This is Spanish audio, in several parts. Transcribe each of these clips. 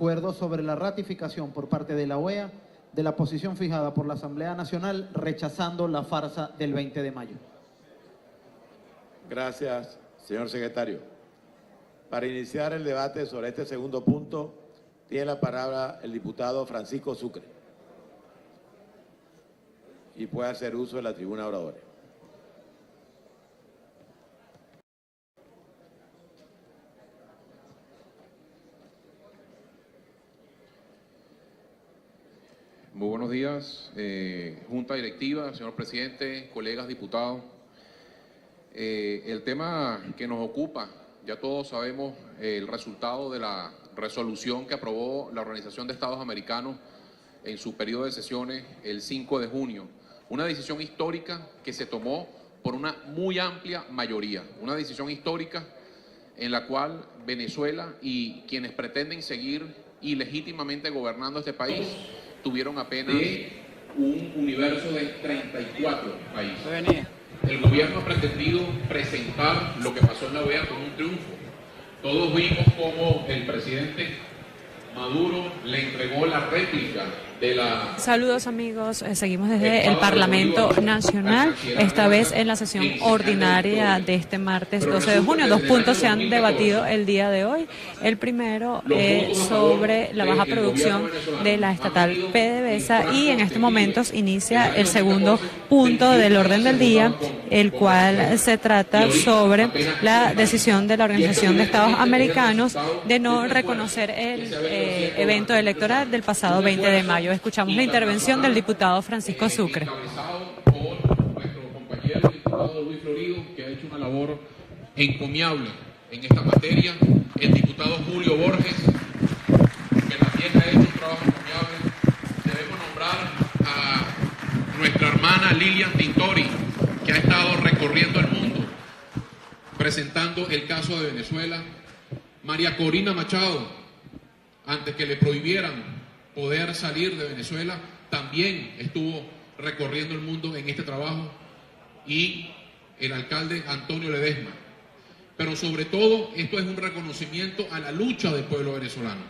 Acuerdo sobre la ratificación por parte de la OEA de la posición fijada por la Asamblea Nacional rechazando la farsa del 20 de mayo. Gracias, señor secretario. Para iniciar el debate sobre este segundo punto, tiene la palabra el diputado Francisco Sucre. Y puede hacer uso de la tribuna oradora. Muy buenos días, Junta Directiva, señor Presidente, colegas diputados. El tema que nos ocupa, ya todos sabemos el resultado de la resolución que aprobó la Organización de Estados Americanos en su periodo de sesiones el 5 de junio. Una decisión histórica que se tomó por una muy amplia mayoría. Una decisión histórica en la cual Venezuela y quienes pretenden seguir ilegítimamente gobernando este país tuvieron apenas un universo de 34 países. El gobierno ha pretendido presentar lo que pasó en la OEA como un triunfo. Todos vimos cómo el presidente Maduro le entregó la réplica de la... Saludos amigos, seguimos desde el Parlamento Nacional, esta vez en la sesión ordinaria de este martes 12 de junio. Dos puntos se han debatido el día de hoy. El primero es sobre la baja producción de la estatal PDVSA y en estos momentos inicia el segundo punto del orden del día, el cual se trata sobre la decisión de la Organización de Estados Americanos de no reconocer el evento electoral del pasado 20 de mayo. Escuchamos la intervención del diputado Francisco Sucre. Por nuestro compañero diputado Luis Florido, que ha hecho una labor encomiable en esta materia, el diputado Julio Borges, que también ha hecho un trabajo encomiable. Debemos nombrar a nuestra hermana Lilian Tintori, que ha estado recorriendo el mundo, presentando el caso de Venezuela. María Corina Machado, antes que le prohibieran poder salir de Venezuela, también estuvo recorriendo el mundo en este trabajo, y el alcalde Antonio Ledesma. Pero sobre todo, esto es un reconocimiento a la lucha del pueblo venezolano.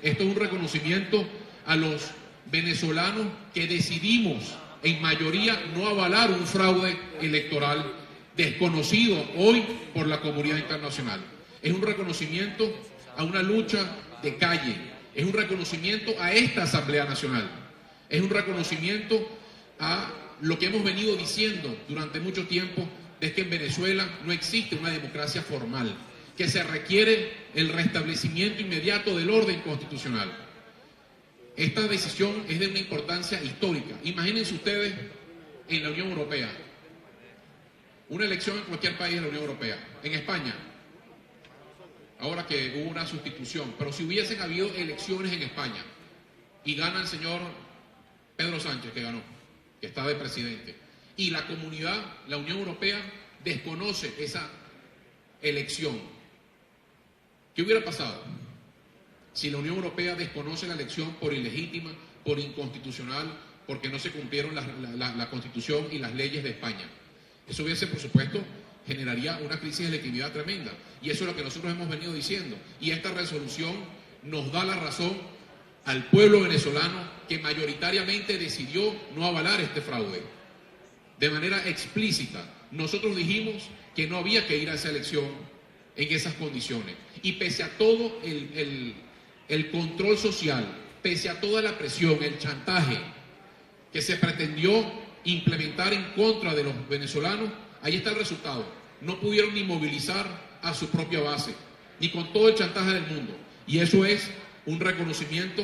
Esto es un reconocimiento a los venezolanos que decidimos en mayoría no avalar un fraude electoral desconocido hoy por la comunidad internacional. Es un reconocimiento a una lucha de calle. Es un reconocimiento a esta Asamblea Nacional. Es un reconocimiento a lo que hemos venido diciendo durante mucho tiempo, de que en Venezuela no existe una democracia formal, que se requiere el restablecimiento inmediato del orden constitucional. Esta decisión es de una importancia histórica. Imagínense ustedes en la Unión Europea, una elección en cualquier país de la Unión Europea, en España, ahora que hubo una sustitución, pero si hubiesen habido elecciones en España y gana el señor Pedro Sánchez, que ganó, que está de presidente, y la comunidad, la Unión Europea, desconoce esa elección, ¿qué hubiera pasado si la Unión Europea desconoce la elección por ilegítima, por inconstitucional, porque no se cumplieron la Constitución y las leyes de España? Eso hubiese, por supuesto, generaría una crisis de legitimidad tremenda. Y eso es lo que nosotros hemos venido diciendo. Y esta resolución nos da la razón al pueblo venezolano, que mayoritariamente decidió no avalar este fraude. De manera explícita, nosotros dijimos que no había que ir a esa elección en esas condiciones. Y pese a todo el control social, pese a toda la presión, el chantaje que se pretendió implementar en contra de los venezolanos, ahí está el resultado. No pudieron ni movilizar a su propia base, ni con todo el chantaje del mundo. Y eso es un reconocimiento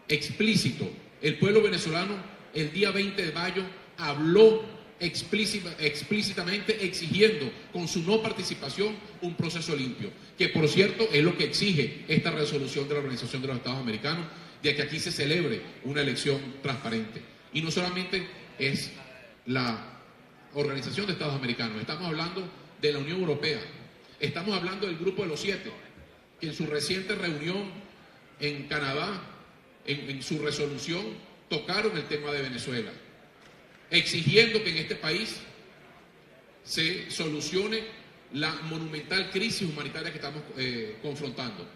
explícito. El pueblo venezolano el día 20 de mayo habló explícitamente exigiendo con su no participación un proceso limpio, que por cierto es lo que exige esta resolución de la Organización de los Estados Americanos, de que aquí se celebre una elección transparente. Y no solamente es la Organización de Estados Americanos, estamos hablando de la Unión Europea, estamos hablando del Grupo de los 7, que en su reciente reunión en Canadá, en su resolución, tocaron el tema de Venezuela, exigiendo que en este país se solucione la monumental crisis humanitaria que estamos confrontando.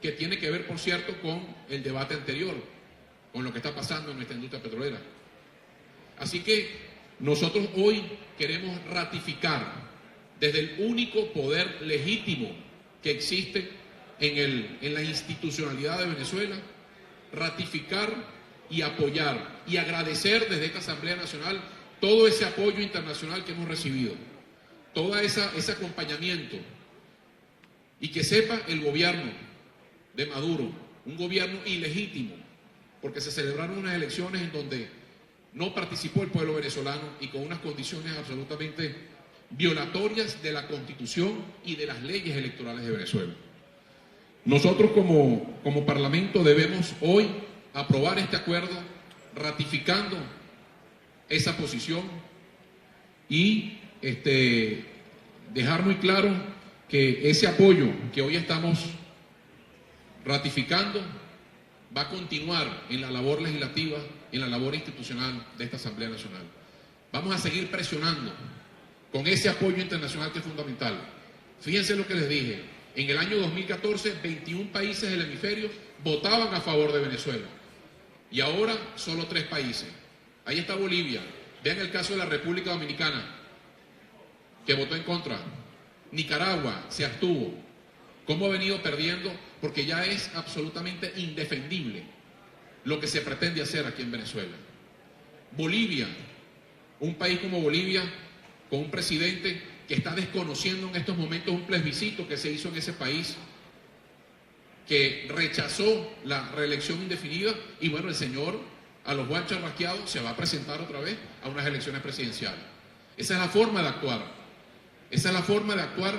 que tiene que ver, por cierto, con el debate anterior, con lo que está pasando en nuestra industria petrolera. Así que nosotros hoy queremos ratificar desde el único poder legítimo que existe en la institucionalidad de Venezuela, ratificar y apoyar y agradecer desde esta Asamblea Nacional todo ese apoyo internacional que hemos recibido, todo ese acompañamiento, y que sepa el gobierno de Maduro, un gobierno ilegítimo, porque se celebraron unas elecciones en donde no participó el pueblo venezolano y con unas condiciones absolutamente violatorias de la Constitución y de las leyes electorales de Venezuela. Nosotros como Parlamento debemos hoy aprobar este acuerdo ratificando esa posición y dejar muy claro que ese apoyo que hoy estamos ratificando va a continuar en la labor legislativa, en la labor institucional de esta Asamblea Nacional. Vamos a seguir presionando con ese apoyo internacional que es fundamental. Fíjense lo que les dije, en el año 2014 21 países del hemisferio votaban a favor de Venezuela y ahora solo 3 países. Ahí está Bolivia, vean el caso de la República Dominicana, que votó en contra. Nicaragua se abstuvo. ¿Cómo ha venido perdiendo? Porque ya es absolutamente indefendible lo que se pretende hacer aquí en Venezuela. Bolivia, un país como Bolivia, con un presidente que está desconociendo en estos momentos un plebiscito que se hizo en ese país, que rechazó la reelección indefinida, y bueno, el señor a los guanchos rasqueados se va a presentar otra vez a unas elecciones presidenciales. Esa es la forma de actuar. Esa es la forma de actuar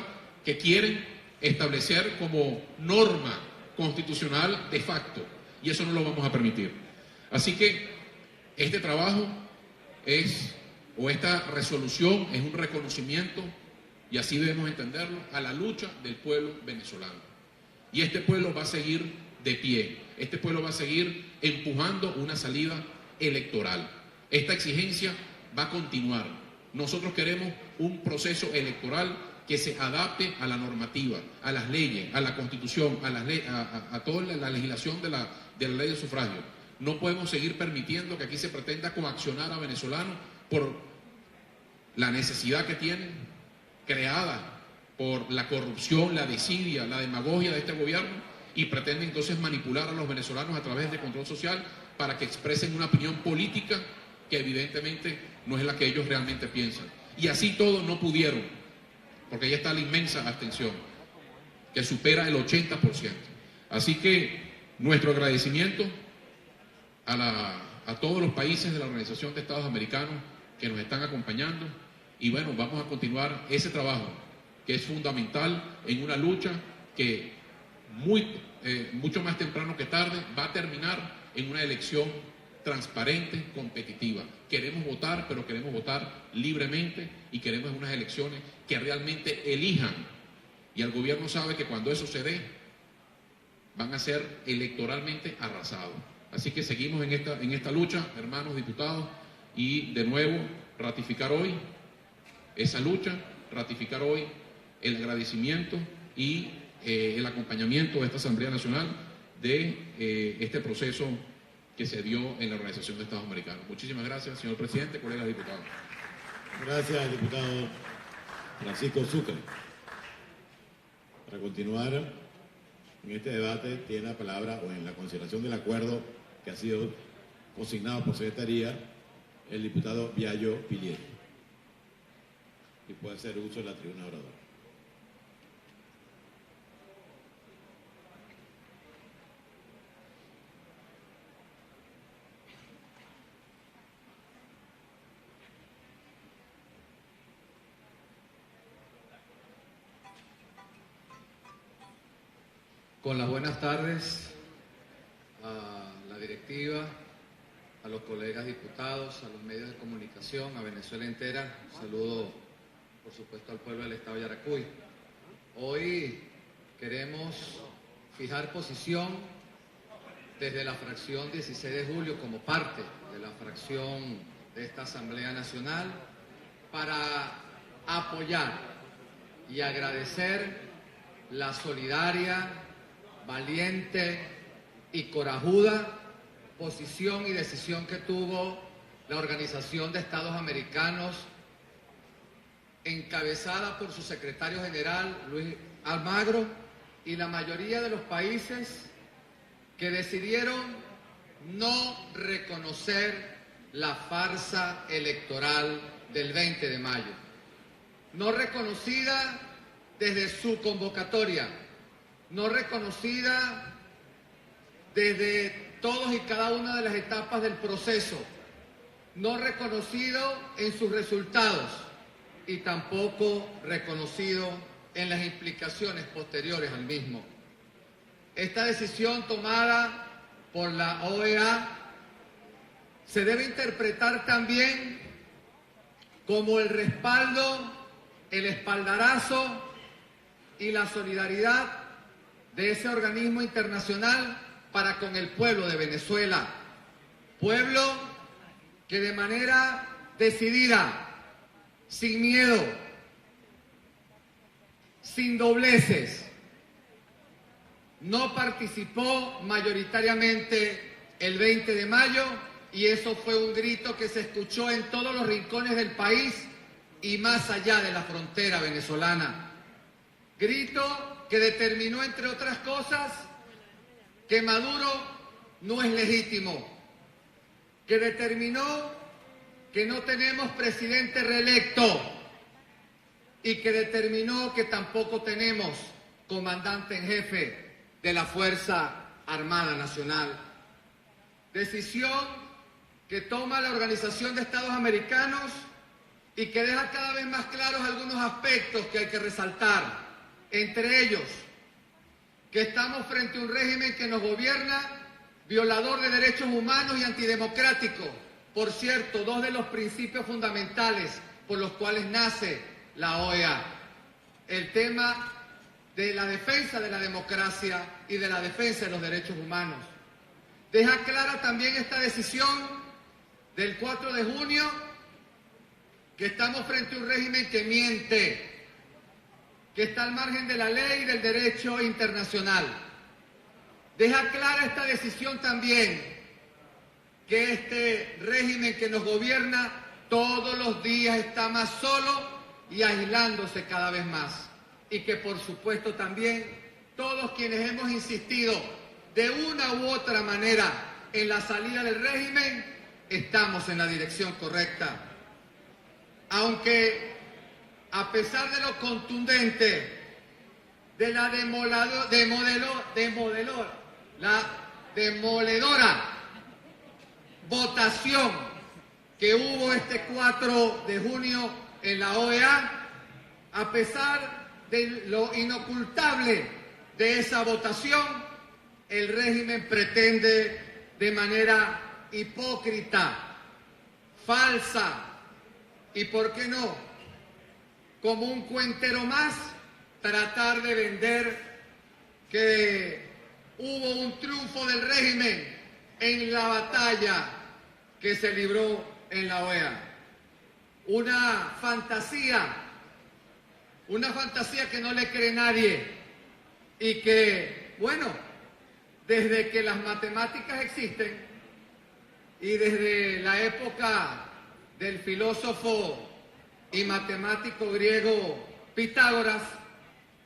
que quieren establecer como norma constitucional de facto, y eso no lo vamos a permitir. Así que este trabajo esta resolución es un reconocimiento, y así debemos entenderlo, a la lucha del pueblo venezolano. Y este pueblo va a seguir de pie, este pueblo va a seguir empujando una salida electoral. Esta exigencia va a continuar. Nosotros queremos un proceso electoral que se adapte a la normativa, a las leyes, a la Constitución, a toda la legislación de la ley de sufragio. No podemos seguir permitiendo que aquí se pretenda coaccionar a venezolanos por la necesidad que tienen, creada por la corrupción, la desidia, la demagogia de este gobierno, y pretenden entonces manipular a los venezolanos a través de control social para que expresen una opinión política que evidentemente no es la que ellos realmente piensan. Y así todos no pudieron, porque ahí está la inmensa abstención, que supera el 80%. Así que nuestro agradecimiento a todos los países de la Organización de Estados Americanos que nos están acompañando, y bueno, vamos a continuar ese trabajo que es fundamental en una lucha que mucho más temprano que tarde va a terminar en una elección transparente, competitiva. Queremos votar, pero queremos votar libremente, y queremos unas elecciones que realmente elijan, y el gobierno sabe que cuando eso se dé van a ser electoralmente arrasados. Así que seguimos en esta lucha, hermanos diputados, y de nuevo ratificar hoy esa lucha, ratificar hoy el agradecimiento y el acompañamiento de esta Asamblea Nacional de este proceso que se dio en la Organización de Estados Americanos. Muchísimas gracias, señor presidente, colegas diputados. Gracias, diputado Francisco Sucre. Para continuar en este debate, tiene la palabra, o en la consideración del acuerdo que ha sido consignado por Secretaría, el diputado Viallo Pilier. Y puede hacer uso de la tribuna oradora. Con las buenas tardes a la directiva, a los colegas diputados, a los medios de comunicación, a Venezuela entera. Saludo, por supuesto, al pueblo del Estado de Yaracuy. Hoy queremos fijar posición desde la fracción 16 de julio como parte de la fracción de esta Asamblea Nacional para apoyar y agradecer la solidaria, valiente y corajuda posición y decisión que tuvo la Organización de Estados Americanos, encabezada por su secretario general, Luis Almagro, y la mayoría de los países que decidieron no reconocer la farsa electoral del 20 de mayo. No reconocida desde su convocatoria, no reconocida desde todos y cada una de las etapas del proceso, no reconocido en sus resultados y tampoco reconocido en las implicaciones posteriores al mismo. Esta decisión tomada por la OEA se debe interpretar también como el respaldo, el espaldarazo y la solidaridad de ese organismo internacional para con el pueblo de Venezuela, pueblo que de manera decidida, sin miedo, sin dobleces, no participó mayoritariamente el 20 de mayo y eso fue un grito que se escuchó en todos los rincones del país y más allá de la frontera venezolana. Grito que determinó, entre otras cosas, que Maduro no es legítimo, que determinó que no tenemos presidente reelecto y que determinó que tampoco tenemos comandante en jefe de la Fuerza Armada Nacional. Decisión que toma la Organización de Estados Americanos y que deja cada vez más claros algunos aspectos que hay que resaltar. Entre ellos, que estamos frente a un régimen que nos gobierna, violador de derechos humanos y antidemocrático. Por cierto, dos de los principios fundamentales por los cuales nace la OEA. El tema de la defensa de la democracia y de la defensa de los derechos humanos. Deja clara también esta decisión del 4 de junio que estamos frente a un régimen que miente, que está al margen de la ley y del derecho internacional. Deja clara esta decisión también que este régimen que nos gobierna todos los días está más solo y aislándose cada vez más. Y que por supuesto también todos quienes hemos insistido de una u otra manera en la salida del régimen, estamos en la dirección correcta. Aunque a pesar de lo contundente de la demoledora votación que hubo este 4 de junio en la OEA, a pesar de lo inocultable de esa votación, el régimen pretende de manera hipócrita, falsa y, ¿por qué no?, como un cuentero más, tratar de vender que hubo un triunfo del régimen en la batalla que se libró en la OEA. Una fantasía que no le cree nadie y que, bueno, desde que las matemáticas existen y desde la época del filósofo y matemático griego Pitágoras,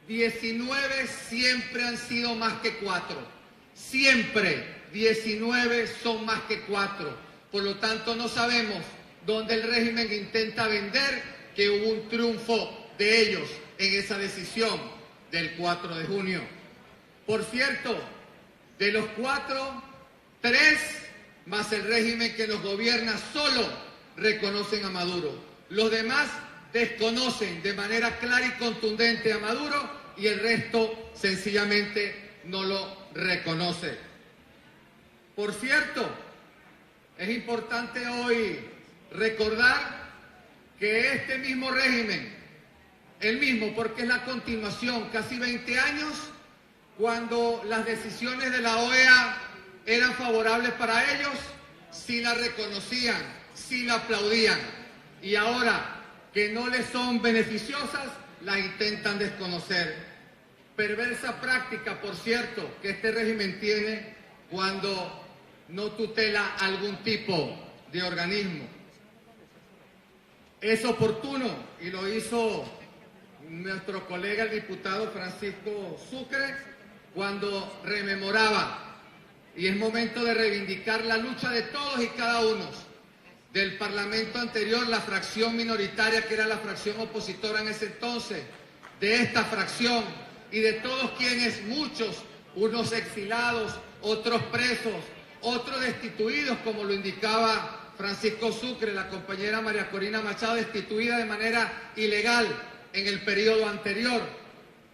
19 siempre han sido más que 4. Siempre 19 son más que 4. Por lo tanto, no sabemos dónde el régimen intenta vender que hubo un triunfo de ellos en esa decisión del 4 de junio. Por cierto, de los 4, 3 más el régimen que nos gobierna solo reconocen a Maduro. Los demás desconocen de manera clara y contundente a Maduro y el resto sencillamente no lo reconoce. Por cierto, es importante hoy recordar que este mismo régimen, el mismo porque es la continuación, casi 20 años, cuando las decisiones de la OEA eran favorables para ellos, sí la reconocían, sí la aplaudían. Y ahora que no les son beneficiosas, las intentan desconocer. perversa práctica, por cierto, que este régimen tiene cuando no tutela algún tipo de organismo. Es oportuno, y lo hizo nuestro colega el diputado Francisco Sucre, cuando rememoraba, y es momento de reivindicar la lucha de todos y cada uno del Parlamento anterior, la fracción minoritaria que era la fracción opositora en ese entonces, de esta fracción y de todos quienes, muchos, unos exilados, otros presos, otros destituidos, como lo indicaba Francisco Sucre, la compañera María Corina Machado, destituida de manera ilegal en el periodo anterior,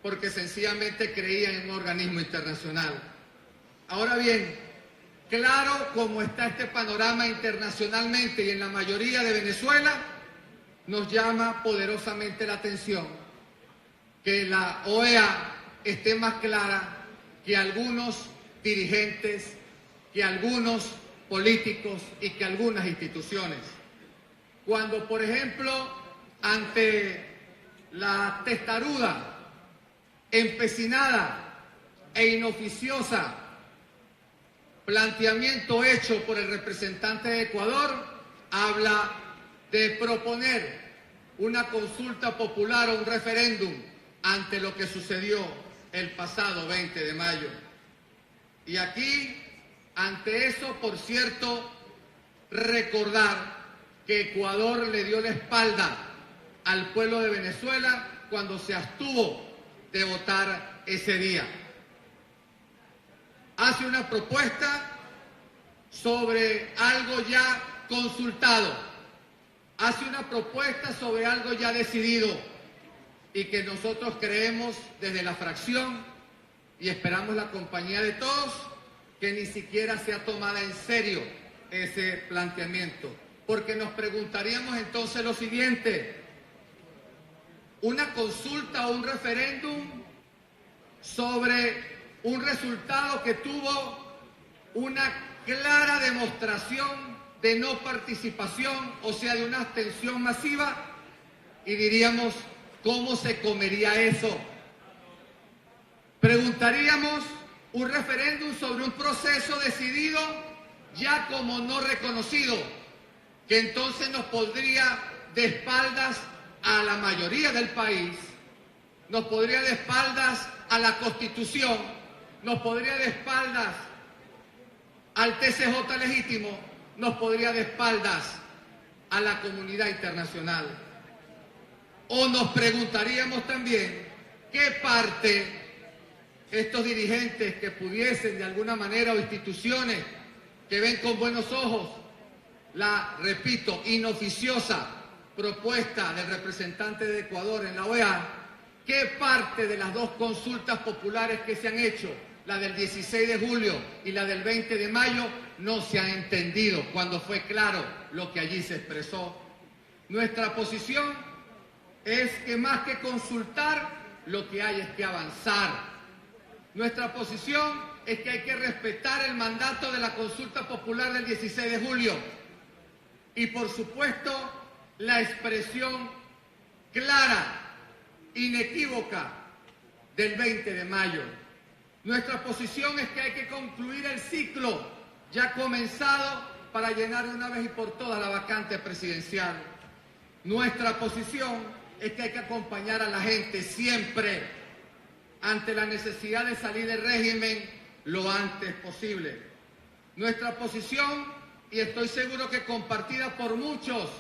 porque sencillamente creían en un organismo internacional. Ahora bien, claro como está este panorama internacionalmente y en la mayoría de Venezuela, nos llama poderosamente la atención que la OEA esté más clara que algunos dirigentes, que algunos políticos y que algunas instituciones. Cuando, por ejemplo, ante la testaruda, empecinada e inoficiosa planteamiento hecho por el representante de Ecuador, habla de proponer una consulta popular o un referéndum ante lo que sucedió el pasado 20 de mayo. Y aquí, ante eso, por cierto, recordar que Ecuador le dio la espalda al pueblo de Venezuela cuando se abstuvo de votar ese día. Hace una propuesta sobre algo ya consultado, hace una propuesta sobre algo ya decidido y que nosotros creemos desde la fracción y esperamos la compañía de todos que ni siquiera sea tomada en serio ese planteamiento, porque nos preguntaríamos entonces lo siguiente: ¿una consulta o un referéndum sobre un resultado que tuvo una clara demostración de no participación, o sea, de una abstención masiva? Y diríamos, ¿cómo se comería eso? Preguntaríamos, un referéndum sobre un proceso decidido ya como no reconocido, que entonces nos pondría de espaldas a la mayoría del país, nos pondría de espaldas a la Constitución, nos pondría de espaldas al TCJ legítimo, nos pondría de espaldas a la comunidad internacional. O nos preguntaríamos también qué parte estos dirigentes que pudiesen de alguna manera, o instituciones que ven con buenos ojos la, repito, inoficiosa propuesta del representante de Ecuador en la OEA, qué parte de las dos consultas populares que se han hecho, la del 16 de julio y la del 20 de mayo, no se ha entendido cuando fue claro lo que allí se expresó. Nuestra posición es que más que consultar, lo que hay es que avanzar. Nuestra posición es que hay que respetar el mandato de la consulta popular del 16 de julio y, por supuesto, la expresión clara, inequívoca del 20 de mayo. Nuestra posición es que hay que concluir el ciclo ya comenzado para llenar de una vez y por todas la vacante presidencial. Nuestra posición es que hay que acompañar a la gente siempre ante la necesidad de salir del régimen lo antes posible. Nuestra posición, y estoy seguro que compartida por muchos,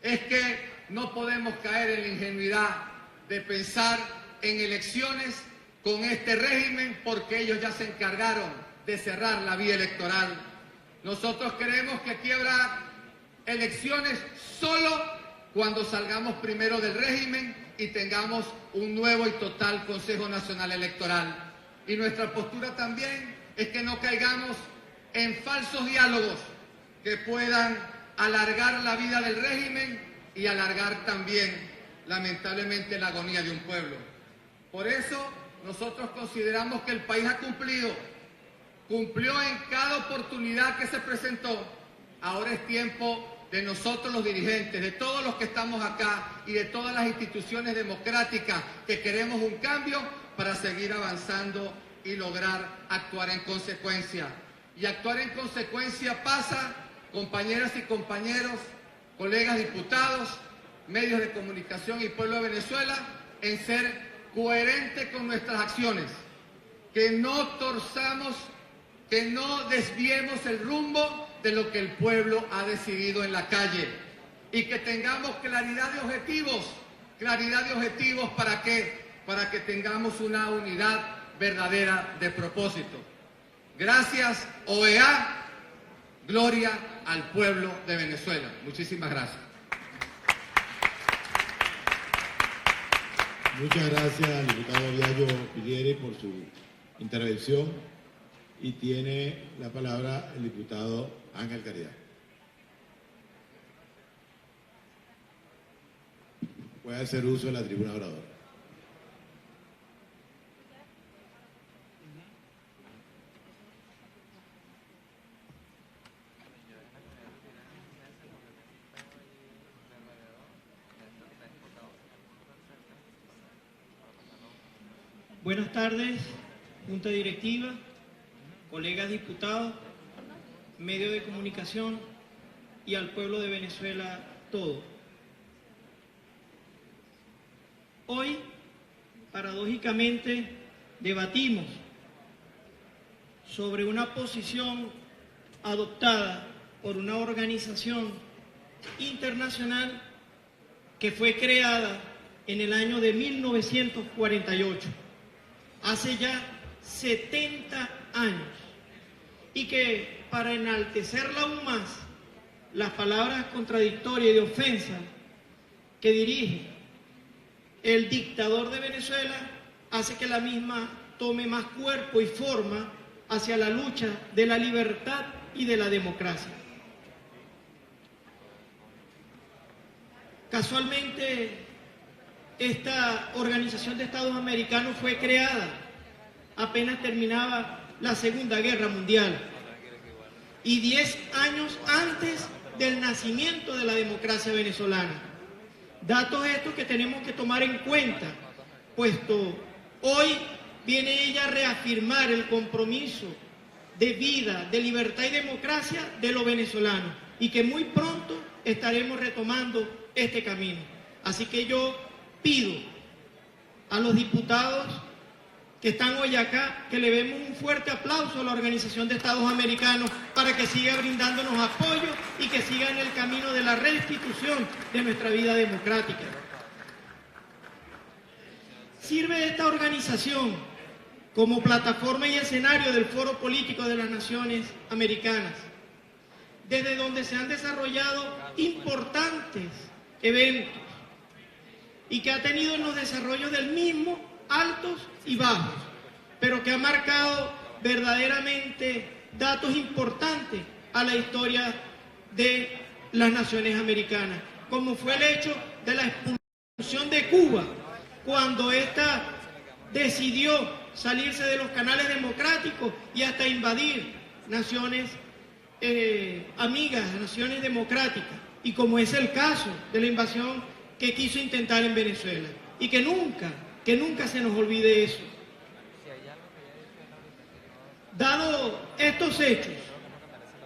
es que no podemos caer en la ingenuidad de pensar en elecciones con este régimen, porque ellos ya se encargaron de cerrar la vía electoral. Nosotros creemos que aquí habrá elecciones solo cuando salgamos primero del régimen y tengamos un nuevo y total Consejo Nacional Electoral. Y nuestra postura también es que no caigamos en falsos diálogos que puedan alargar la vida del régimen y alargar también, lamentablemente, la agonía de un pueblo. Por eso, nosotros consideramos que el país ha cumplió en cada oportunidad que se presentó. Ahora es tiempo de nosotros los dirigentes, de todos los que estamos acá y de todas las instituciones democráticas que queremos un cambio, para seguir avanzando y lograr actuar en consecuencia. Y actuar en consecuencia pasa, compañeras y compañeros, colegas diputados, medios de comunicación y pueblo de Venezuela, en ser coherente con nuestras acciones, que no torzamos, que no desviemos el rumbo de lo que el pueblo ha decidido en la calle y que tengamos claridad de objetivos. ¿Para qué? Para que tengamos una unidad verdadera de propósito. Gracias, OEA, gloria al pueblo de Venezuela. Muchísimas gracias. Muchas gracias al diputado Viallo Pilieri por su intervención y tiene la palabra el diputado Ángel Caridad. Puede hacer uso de la tribuna oradora. Buenas tardes, Junta Directiva, colegas diputados, medios de comunicación y al pueblo de Venezuela todo. Hoy, paradójicamente, debatimos sobre una posición adoptada por una organización internacional que fue creada en el año de 1948. Hace ya 70 años, y que para enaltecerla aún más, las palabras contradictorias y de ofensa que dirige el dictador de Venezuela hace que la misma tome más cuerpo y forma hacia la lucha de la libertad y de la democracia. Casualmente, esta Organización de Estados Americanos fue creada apenas terminaba la Segunda Guerra Mundial y 10 años antes del nacimiento de la democracia venezolana. Datos estos que tenemos que tomar en cuenta, puesto hoy viene ella a reafirmar el compromiso de vida, de libertad y democracia de los venezolanos, y que muy pronto estaremos retomando este camino. Así que yo pido a los diputados que están hoy acá que le demos un fuerte aplauso a la Organización de Estados Americanos para que siga brindándonos apoyo y que siga en el camino de la restitución de nuestra vida democrática. Sirve esta organización como plataforma y escenario del Foro Político de las Naciones Americanas, desde donde se han desarrollado importantes eventos y que ha tenido en los desarrollos del mismo altos y bajos, pero que ha marcado verdaderamente datos importantes a la historia de las naciones americanas, como fue el hecho de la expulsión de Cuba, cuando ésta decidió salirse de los canales democráticos y hasta invadir naciones amigas, naciones democráticas, y como es el caso de la invasión que quiso intentar en Venezuela, y que nunca se nos olvide eso. Dado estos hechos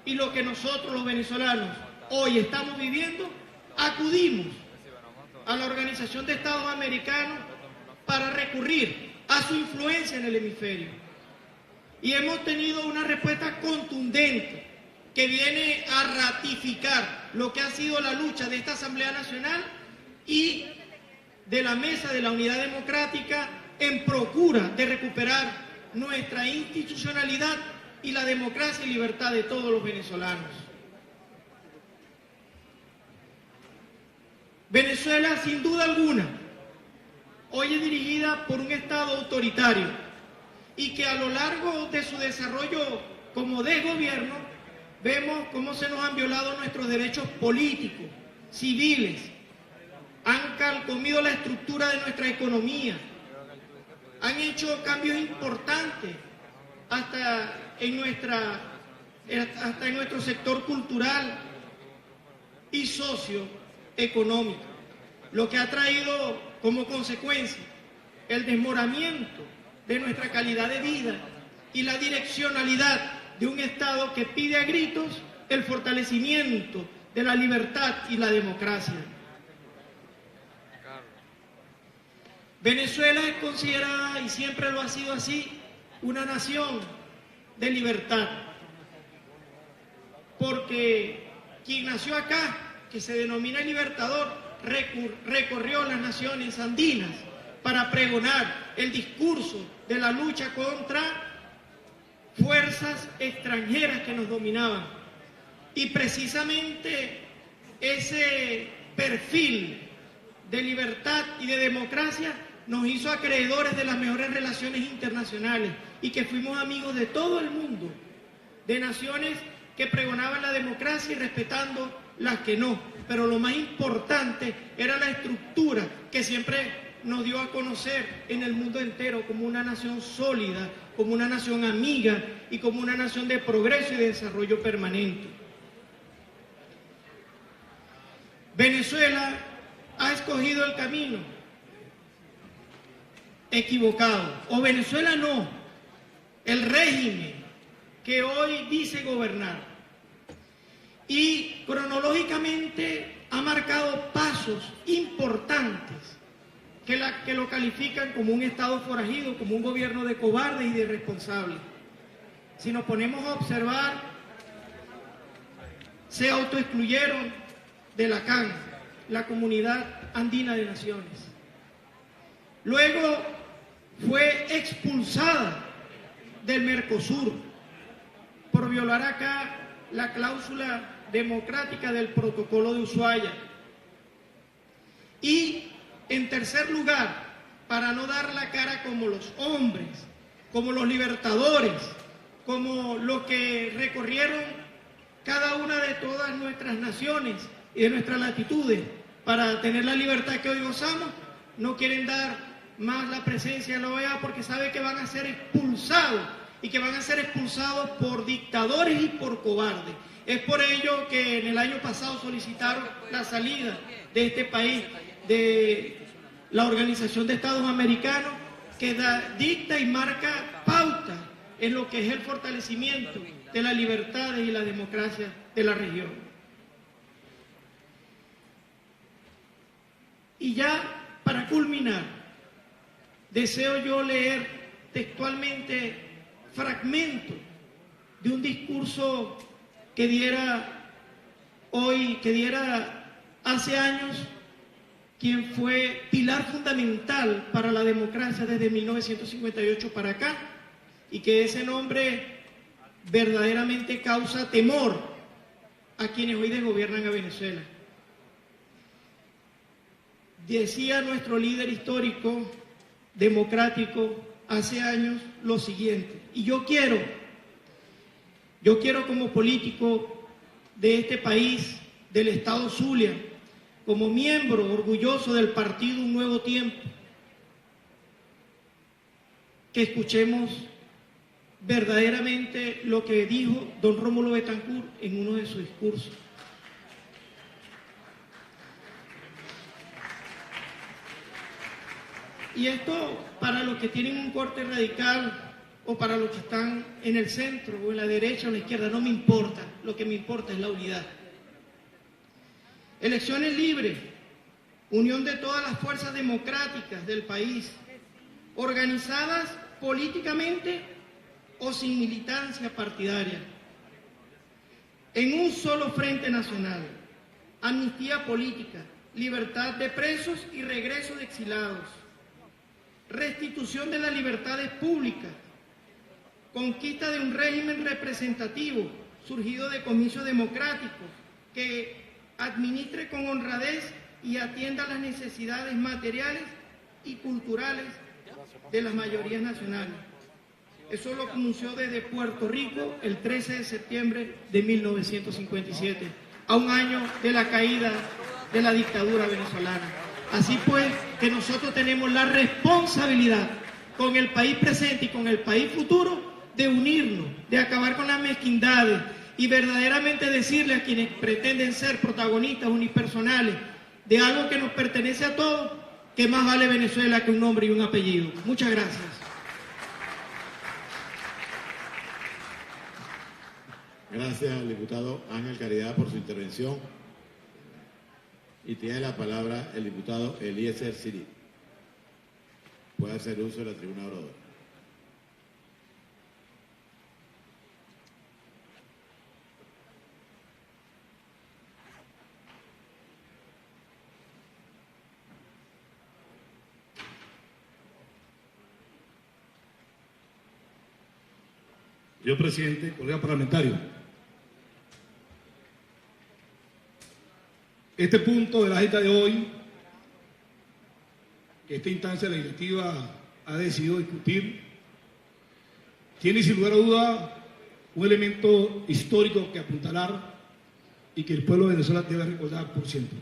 y lo que nosotros los venezolanos hoy estamos viviendo, acudimos a la Organización de Estados Americanos para recurrir a su influencia en el hemisferio. Y hemos tenido una respuesta contundente que viene a ratificar lo que ha sido la lucha de esta Asamblea Nacional y de la Mesa de la Unidad Democrática en procura de recuperar nuestra institucionalidad y la democracia y libertad de todos los venezolanos. Venezuela, sin duda alguna, hoy es dirigida por un Estado autoritario y que a lo largo de su desarrollo como desgobierno vemos cómo se nos han violado nuestros derechos políticos, civiles, han carcomido la estructura de nuestra economía, han hecho cambios importantes hasta en nuestro sector cultural y socioeconómico, lo que ha traído como consecuencia el desmoronamiento de nuestra calidad de vida y la direccionalidad de un Estado que pide a gritos el fortalecimiento de la libertad y la democracia. Venezuela es considerada, y siempre lo ha sido así, una nación de libertad, porque quien nació acá, que se denomina el Libertador, recorrió las naciones andinas para pregonar el discurso de la lucha contra fuerzas extranjeras que nos dominaban. Y precisamente ese perfil de libertad y de democracia nos hizo acreedores de las mejores relaciones internacionales y que fuimos amigos de todo el mundo, de naciones que pregonaban la democracia y respetando las que no. Pero lo más importante era la estructura que siempre nos dio a conocer en el mundo entero como una nación sólida, como una nación amiga y como una nación de progreso y de desarrollo permanente. Venezuela ha escogido el camino equivocado, o Venezuela no, el régimen que hoy dice gobernar, y cronológicamente ha marcado pasos importantes que lo califican como un Estado forajido, como un gobierno de cobardes y de irresponsables. Si nos ponemos a observar, se autoexcluyeron de la CAN, la Comunidad Andina de Naciones. Luego fue expulsada del Mercosur por violar acá la cláusula democrática del Protocolo de Ushuaia. Y en tercer lugar, para no dar la cara como los hombres, como los libertadores, como los que recorrieron cada una de todas nuestras naciones y de nuestras latitudes para tener la libertad que hoy gozamos, no quieren dar más la presencia de la OEA porque saben que van a ser expulsados y que van a ser expulsados por dictadores y por cobardes. Es por ello que en el año pasado solicitaron la salida de este país de la Organización de Estados Americanos, que dicta y marca pauta en lo que es el fortalecimiento de las libertades y la democracia de la región. Y ya para culminar, deseo yo leer textualmente fragmentos de un discurso que diera hace años quien fue pilar fundamental para la democracia desde 1958 para acá, y que ese nombre verdaderamente causa temor a quienes hoy desgobiernan a Venezuela. Decía nuestro líder histórico, democrático, hace años lo siguiente, y yo quiero como político de este país, del Estado Zulia, como miembro orgulloso del partido Un Nuevo Tiempo, que escuchemos verdaderamente lo que dijo don Rómulo Betancourt en uno de sus discursos. Y esto, para los que tienen un corte radical o para los que están en el centro o en la derecha o en la izquierda, no me importa. Lo que me importa es la unidad. Elecciones libres, unión de todas las fuerzas democráticas del país, organizadas políticamente o sin militancia partidaria, en un solo frente nacional, amnistía política, libertad de presos y regreso de exilados, restitución de las libertades públicas, conquista de un régimen representativo surgido de comicios democráticos que administre con honradez y atienda las necesidades materiales y culturales de las mayorías nacionales. Eso lo anunció desde Puerto Rico el 13 de septiembre de 1957, a un año de la caída de la dictadura venezolana. Así pues, que nosotros tenemos la responsabilidad con el país presente y con el país futuro de unirnos, de acabar con las mezquindades y verdaderamente decirle a quienes pretenden ser protagonistas unipersonales de algo que nos pertenece a todos, que más vale Venezuela que un nombre y un apellido. Muchas gracias. Gracias al diputado Ángel Caridad por su intervención. Y tiene la palabra el diputado Eliezer Siri. Puede hacer uso de la tribuna oradora. Señor presidente, colega parlamentario, este punto de la agenda de hoy, que esta instancia legislativa ha decidido discutir, tiene sin lugar a duda un elemento histórico que apuntalar y que el pueblo de Venezuela debe recordar por siempre.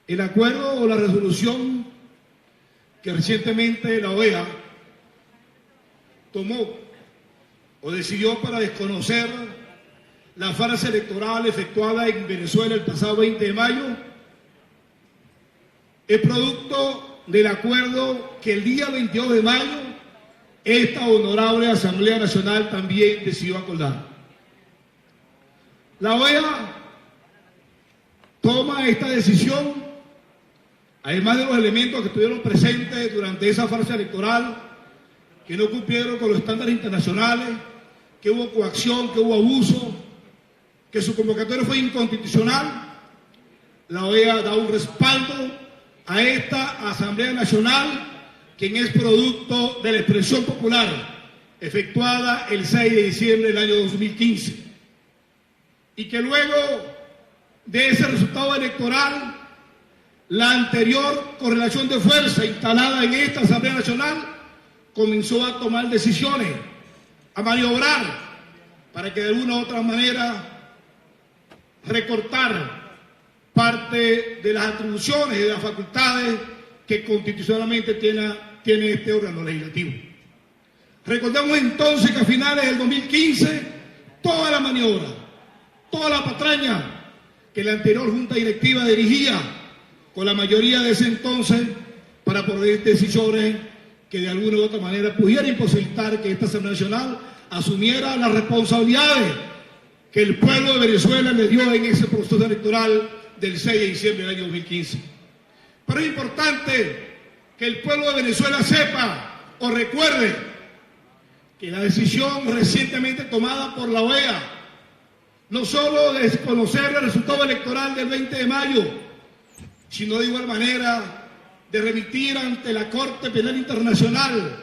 El acuerdo o la resolución que recientemente la OEA tomó o decidió para desconocer la farsa electoral efectuada en Venezuela el pasado 20 de mayo es producto del acuerdo que el día 22 de mayo esta honorable Asamblea Nacional también decidió acordar. La OEA toma esta decisión, además de los elementos que estuvieron presentes durante esa farsa electoral, que no cumplieron con los estándares internacionales, que hubo coacción, que hubo abuso, que su convocatoria fue inconstitucional. La OEA da un respaldo a esta Asamblea Nacional, quien es producto de la expresión popular efectuada el 6 de diciembre del año 2015, y que luego de ese resultado electoral, la anterior correlación de fuerza instalada en esta Asamblea Nacional comenzó a tomar decisiones, a maniobrar para que de alguna u otra manera recortar parte de las atribuciones y de las facultades que constitucionalmente tiene este órgano legislativo. Recordemos entonces que a finales del 2015 toda la maniobra, toda la patraña que la anterior Junta Directiva dirigía con la mayoría de ese entonces para poder decisiones que de alguna u otra manera pudieran imposibilitar que esta Asamblea Nacional asumiera las responsabilidades que el pueblo de Venezuela le dio en ese proceso electoral del 6 de diciembre del año 2015. Pero es importante que el pueblo de Venezuela sepa o recuerde que la decisión recientemente tomada por la OEA, no solo de desconocer el resultado electoral del 20 de mayo, sino de igual manera de remitir ante la Corte Penal Internacional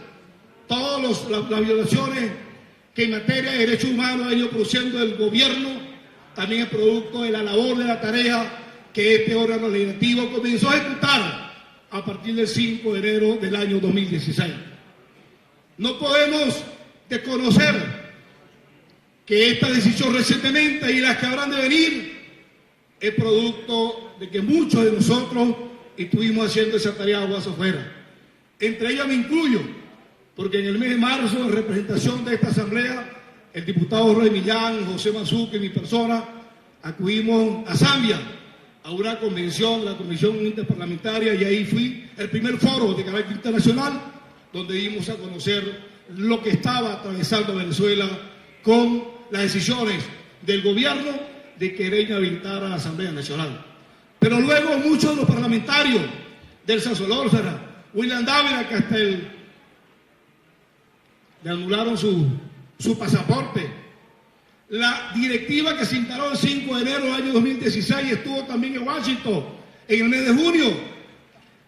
todas las violaciones que en materia de derechos humanos ha venido produciendo el gobierno, también es producto de la labor, de la tarea que este órgano legislativo comenzó a ejecutar a partir del 5 de enero del año 2016. No podemos desconocer que esta decisión recientemente y las que habrán de venir es producto de que muchos de nosotros estuvimos haciendo esa tarea aguas afuera. Entre ellas me incluyo, porque en el mes de marzo, en representación de esta asamblea, el diputado Roy Millán, José Mazuque y mi persona, acudimos a Zambia a una convención, la Comisión Interparlamentaria, y ahí fui el primer foro de carácter internacional, donde dimos a conocer lo que estaba atravesando Venezuela con las decisiones del gobierno de querer inhabilitar a la Asamblea Nacional. Pero luego muchos de los parlamentarios del Solórzano, William Dávila, que hasta le anularon su pasaporte. La directiva que se instaló el 5 de enero del año 2016 estuvo también en Washington en el mes de junio.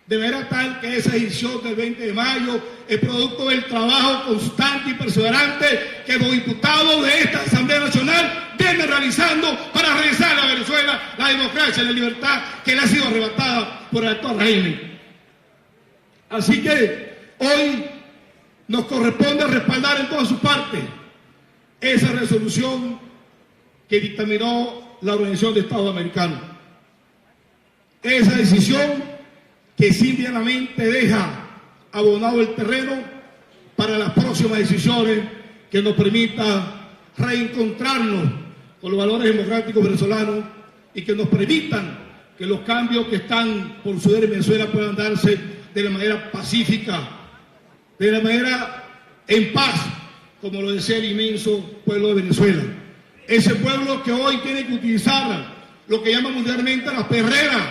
De manera tal que esa decisión del 20 de mayo es producto del trabajo constante y perseverante que los diputados de esta Asamblea Nacional vienen realizando para regresar a Venezuela la democracia y la libertad que le ha sido arrebatada por el actual régimen. Así que hoy nos corresponde respaldar en todas sus partes esa resolución que dictaminó la Organización de Estados Americanos. Esa decisión que simplemente deja abonado el terreno para las próximas decisiones que nos permitan reencontrarnos con los valores democráticos venezolanos y que nos permitan que los cambios que están por suceder en Venezuela puedan darse de la manera pacífica, de la manera en paz, como lo desea el inmenso pueblo de Venezuela. Ese pueblo que hoy tiene que utilizar lo que llaman mundialmente las perreras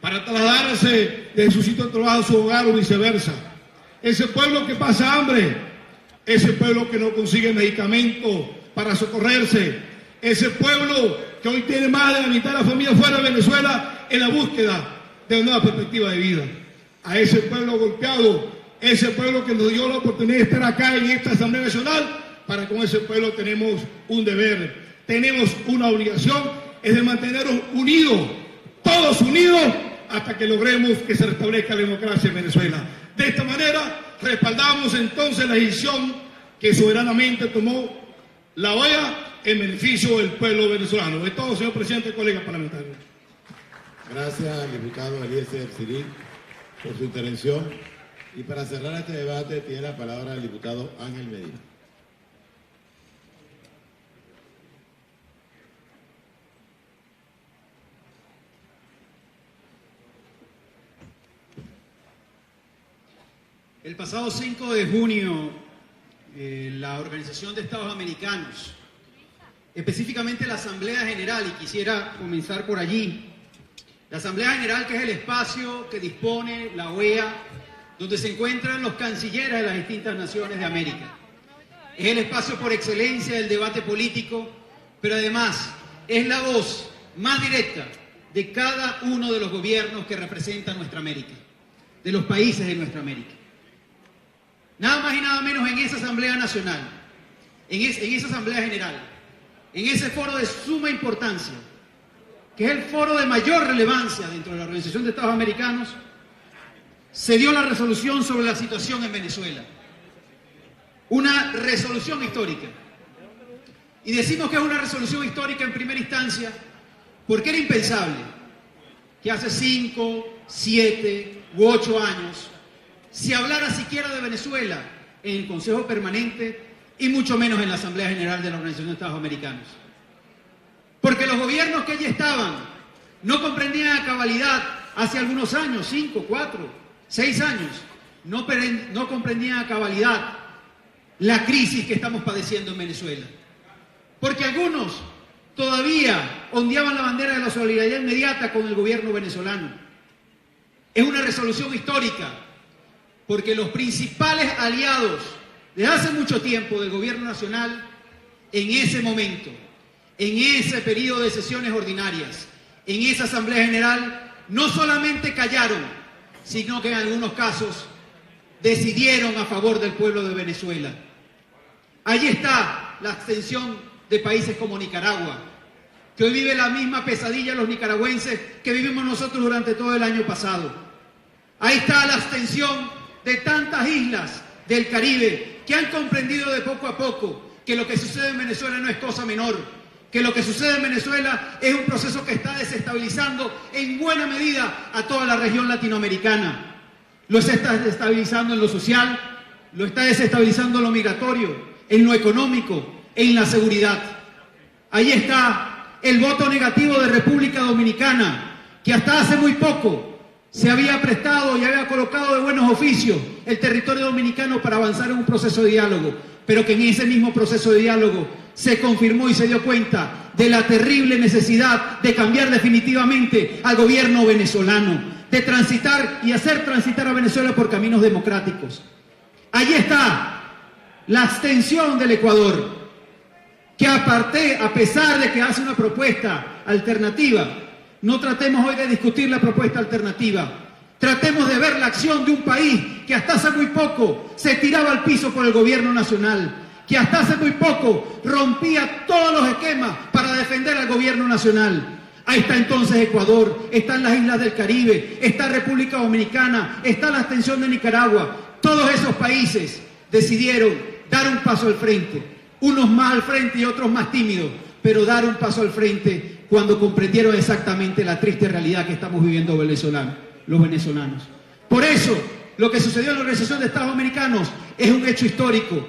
para trasladarse de su sitio de trabajo a su hogar o viceversa. Ese pueblo que pasa hambre, ese pueblo que no consigue medicamentos para socorrerse, ese pueblo que hoy tiene más de la mitad de la familia fuera de Venezuela en la búsqueda de una nueva perspectiva de vida. A ese pueblo golpeado, ese pueblo que nos dio la oportunidad de estar acá en esta Asamblea Nacional, para con ese pueblo tenemos un deber, tenemos una obligación, es de mantenernos unidos, todos unidos, hasta que logremos que se restablezca la democracia en Venezuela. De esta manera, respaldamos entonces la decisión que soberanamente tomó la OEA en beneficio del pueblo venezolano. De todo, señor presidente y colegas parlamentarios. Gracias al diputado Eliezer Ciric por su intervención. Y para cerrar este debate tiene la palabra el diputado Ángel Medina. El pasado 5 de junio, la Organización de Estados Americanos, específicamente la Asamblea General, y quisiera comenzar por allí, la Asamblea General, que es el espacio que dispone la OEA, donde se encuentran los cancilleres de las distintas naciones de América. Es el espacio por excelencia del debate político, pero además es la voz más directa de cada uno de los gobiernos que representan nuestra América, de los países de nuestra América. Nada más y nada menos en esa Asamblea Nacional, en esa Asamblea General, en ese foro de suma importancia, que es el foro de mayor relevancia dentro de la Organización de Estados Americanos, se dio la resolución sobre la situación en Venezuela. Una resolución histórica. Y decimos que es una resolución histórica en primera instancia porque era impensable que hace 5, 7 u 8 años se hablara siquiera de Venezuela en el Consejo Permanente y mucho menos en la Asamblea General de la Organización de Estados Americanos. Porque los gobiernos que allí estaban no comprendían a cabalidad hace algunos años, 5, 4, 6 años, no comprendían a cabalidad la crisis que estamos padeciendo en Venezuela. Porque algunos todavía ondeaban la bandera de la solidaridad inmediata con el gobierno venezolano. Es una resolución histórica porque los principales aliados desde hace mucho tiempo del gobierno nacional, en ese momento, en ese periodo de sesiones ordinarias, en esa Asamblea General, no solamente callaron, sino que en algunos casos decidieron a favor del pueblo de Venezuela. Allí está la abstención de países como Nicaragua, que hoy vive la misma pesadilla los nicaragüenses que vivimos nosotros durante todo el año pasado. Ahí está la abstención de tantas islas del Caribe que han comprendido de poco a poco que lo que sucede en Venezuela no es cosa menor, que lo que sucede en Venezuela es un proceso que está desestabilizando en buena medida a toda la región latinoamericana. Lo está desestabilizando en lo social, lo está desestabilizando en lo migratorio, en lo económico, en la seguridad. Ahí está el voto negativo de República Dominicana, que hasta hace muy poco se había prestado y había colocado de buenos oficios el territorio dominicano para avanzar en un proceso de diálogo, pero que en ese mismo proceso de diálogo se confirmó y se dio cuenta de la terrible necesidad de cambiar definitivamente al gobierno venezolano, de transitar y hacer transitar a Venezuela por caminos democráticos. Allí está la abstención del Ecuador, que a pesar de que hace una propuesta alternativa, no tratemos hoy de discutir la propuesta alternativa. Tratemos de ver la acción de un país que hasta hace muy poco se tiraba al piso por el gobierno nacional, que hasta hace muy poco rompía todos los esquemas para defender al gobierno nacional. Ahí está entonces Ecuador, están las islas del Caribe, está República Dominicana, está la abstención de Nicaragua. Todos esos países decidieron dar un paso al frente, unos más al frente y otros más tímidos, pero dar un paso al frente cuando comprendieron exactamente la triste realidad que estamos viviendo los venezolanos. Por eso, lo que sucedió en la Organización de Estados Americanos es un hecho histórico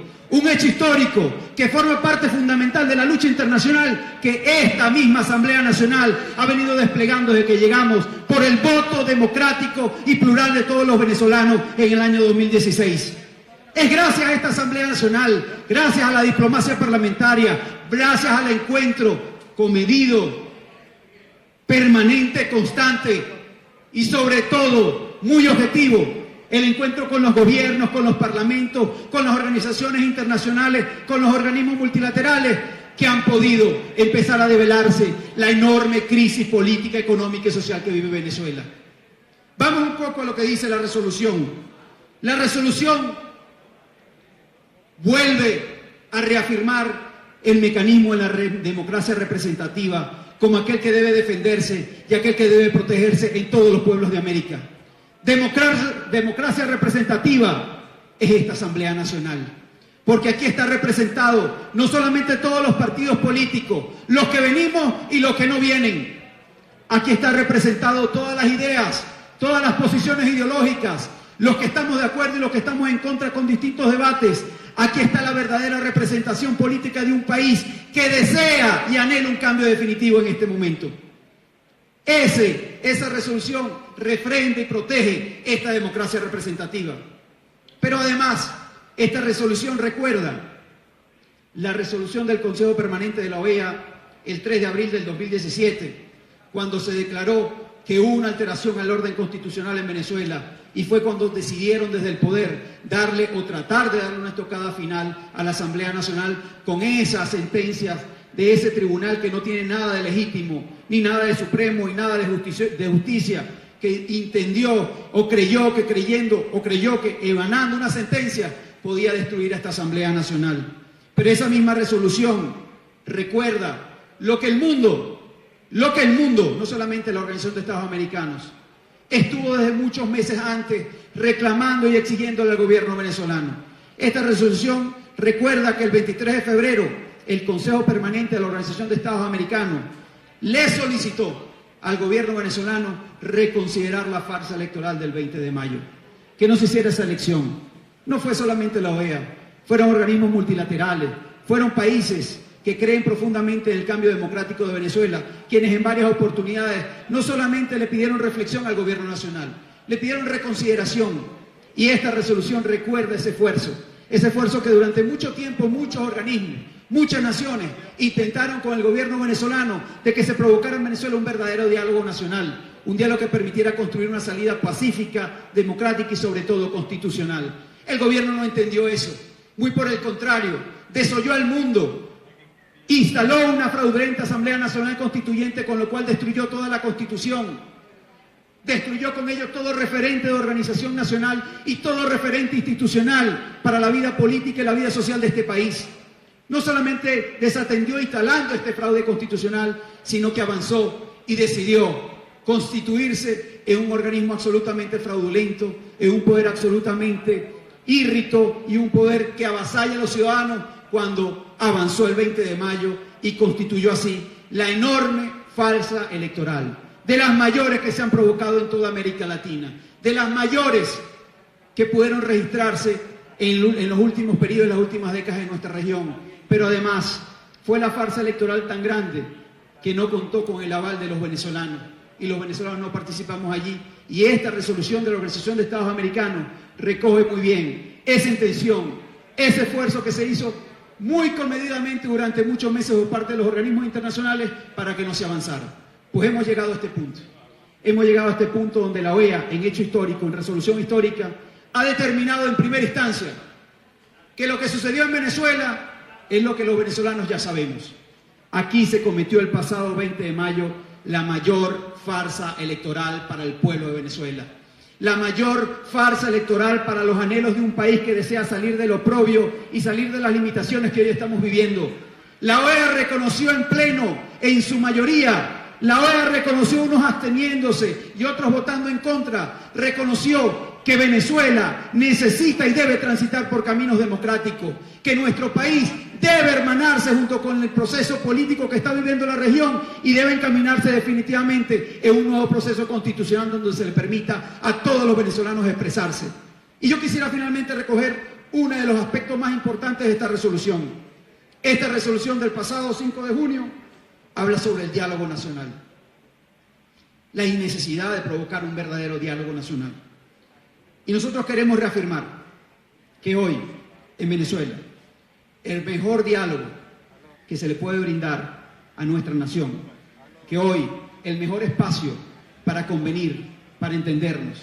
que forma parte fundamental de la lucha internacional que esta misma Asamblea Nacional ha venido desplegando desde que llegamos por el voto democrático y plural de todos los venezolanos en el año 2016. Es gracias a esta Asamblea Nacional, gracias a la diplomacia parlamentaria, gracias al encuentro comedido, permanente, constante y sobre todo muy objetivo, el encuentro con los gobiernos, con los parlamentos, con las organizaciones internacionales, con los organismos multilaterales que han podido empezar a develarse la enorme crisis política, económica y social que vive Venezuela. Vamos un poco a lo que dice la resolución. La resolución vuelve a reafirmar el mecanismo de la democracia representativa como aquel que debe defenderse y aquel que debe protegerse en todos los pueblos de América. Democracia representativa es esta Asamblea Nacional, porque aquí está representado no solamente todos los partidos políticos, los que venimos y los que no vienen. Aquí está representado todas las ideas, todas las posiciones ideológicas, los que estamos de acuerdo y los que estamos en contra con distintos debates. Aquí está la verdadera representación política de un país que desea y anhela un cambio definitivo en este momento. Esa resolución refrenda y protege esta democracia representativa. Pero además, esta resolución recuerda la resolución del Consejo Permanente de la OEA el 3 de abril del 2017, cuando se declaró que hubo una alteración al orden constitucional en Venezuela, y fue cuando decidieron desde el poder darle o tratar de darle una estocada final a la Asamblea Nacional con esas sentencias de ese tribunal que no tiene nada de legítimo, ni nada de supremo, y nada de justicia, que entendió o creyó que emanando una sentencia podía destruir a esta Asamblea Nacional. Pero esa misma resolución recuerda lo que el mundo, no solamente la Organización de Estados Americanos, estuvo desde muchos meses antes reclamando y exigiéndole al gobierno venezolano. Esta resolución recuerda que el 23 de febrero el Consejo Permanente de la Organización de Estados Americanos le solicitó al gobierno venezolano reconsiderar la farsa electoral del 20 de mayo, que no se hiciera esa elección. No fue solamente la OEA, fueron organismos multilaterales, fueron países que creen profundamente en el cambio democrático de Venezuela, quienes en varias oportunidades no solamente le pidieron reflexión al gobierno nacional, le pidieron reconsideración, y esta resolución recuerda ese esfuerzo que durante mucho tiempo muchos organismos, muchas naciones intentaron con el gobierno venezolano de que se provocara en Venezuela un verdadero diálogo nacional, un diálogo que permitiera construir una salida pacífica, democrática y sobre todo constitucional. El gobierno no entendió eso, muy por el contrario, desoyó al mundo, instaló una fraudulenta Asamblea Nacional Constituyente, con lo cual destruyó toda la Constitución, destruyó con ello todo referente de organización nacional y todo referente institucional para la vida política y la vida social de este país. No solamente desatendió instalando este fraude constitucional, sino que avanzó y decidió constituirse en un organismo absolutamente fraudulento, en un poder absolutamente írrito y un poder que avasalla a los ciudadanos, cuando avanzó el 20 de mayo y constituyó así la enorme farsa electoral, de las mayores que se han provocado en toda América Latina, de las mayores que pudieron registrarse en los últimos periodos, en las últimas décadas en nuestra región. Pero además fue la farsa electoral tan grande que no contó con el aval de los venezolanos, y los venezolanos no participamos allí, y esta resolución de la Organización de Estados Americanos recoge muy bien esa intención, ese esfuerzo que se hizo muy comedidamente durante muchos meses por parte de los organismos internacionales para que no se avanzara. Pues hemos llegado a este punto. Hemos llegado a este punto donde la OEA, en hecho histórico, en resolución histórica, ha determinado en primera instancia que lo que sucedió en Venezuela es lo que los venezolanos ya sabemos. Aquí se cometió el pasado 20 de mayo la mayor farsa electoral para el pueblo de Venezuela. La mayor farsa electoral para los anhelos de un país que desea salir del oprobio y salir de las limitaciones que hoy estamos viviendo. La OEA reconoció en pleno, en su mayoría, la OEA reconoció unos absteniéndose y otros votando en contra, reconoció que Venezuela necesita y debe transitar por caminos democráticos, que nuestro país debe hermanarse junto con el proceso político que está viviendo la región y debe encaminarse definitivamente en un nuevo proceso constitucional donde se le permita a todos los venezolanos expresarse. Y yo quisiera finalmente recoger uno de los aspectos más importantes de esta resolución. Esta resolución del pasado 5 de junio habla sobre el diálogo nacional, la innecesidad de provocar un verdadero diálogo nacional. Y nosotros queremos reafirmar que hoy en Venezuela el mejor diálogo que se le puede brindar a nuestra nación, que hoy el mejor espacio para convenir, para entendernos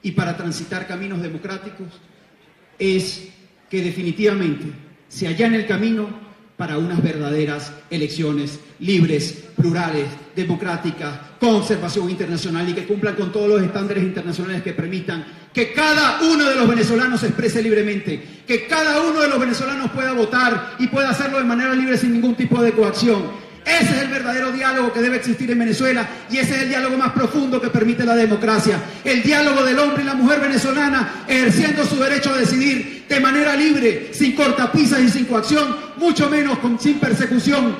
y para transitar caminos democráticos es que definitivamente se allane el camino para unas verdaderas elecciones libres, plurales, democráticas, con observación internacional y que cumplan con todos los estándares internacionales que permitan que cada uno de los venezolanos se exprese libremente, que cada uno de los venezolanos pueda votar y pueda hacerlo de manera libre sin ningún tipo de coacción. Ese es el verdadero diálogo que debe existir en Venezuela y ese es el diálogo más profundo que permite la democracia. El diálogo del hombre y la mujer venezolana ejerciendo su derecho a decidir de manera libre, sin cortapisas y sin coacción, mucho menos sin persecución.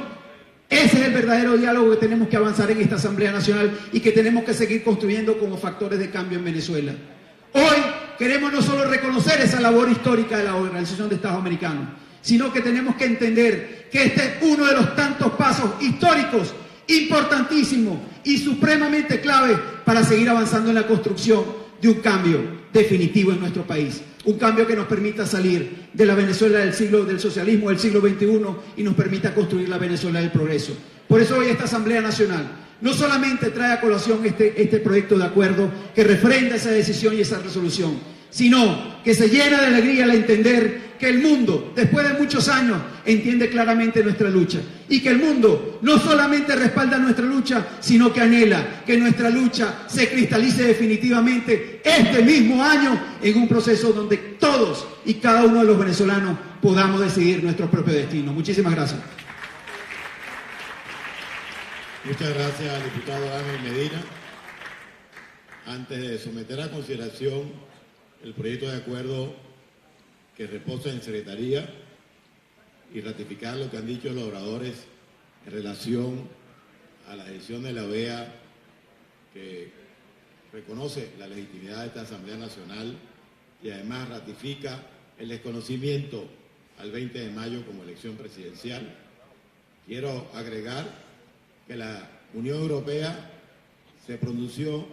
Ese es el verdadero diálogo que tenemos que avanzar en esta Asamblea Nacional y que tenemos que seguir construyendo como factores de cambio en Venezuela. Hoy queremos no solo reconocer esa labor histórica de la Organización de Estados Americanos, sino que tenemos que entender que este es uno de los tantos pasos históricos, importantísimos y supremamente clave para seguir avanzando en la construcción de un cambio definitivo en nuestro país. Un cambio que nos permita salir de la Venezuela del socialismo del siglo XXI y nos permita construir la Venezuela del progreso. Por eso hoy esta Asamblea Nacional no solamente trae a colación este proyecto de acuerdo que refrenda esa decisión y esa resolución, sino que se llena de alegría al entender que el mundo, después de muchos años, entiende claramente nuestra lucha. Y que el mundo no solamente respalda nuestra lucha, sino que anhela que nuestra lucha se cristalice definitivamente este mismo año en un proceso donde todos y cada uno de los venezolanos podamos decidir nuestro propio destino. Muchísimas gracias. Muchas gracias al diputado Ángel Medina. Antes de someter a consideración el proyecto de acuerdo que reposa en Secretaría y ratificar lo que han dicho los oradores en relación a la decisión de la OEA que reconoce la legitimidad de esta Asamblea Nacional y además ratifica el desconocimiento al 20 de mayo como elección presidencial. Quiero agregar que la Unión Europea se pronunció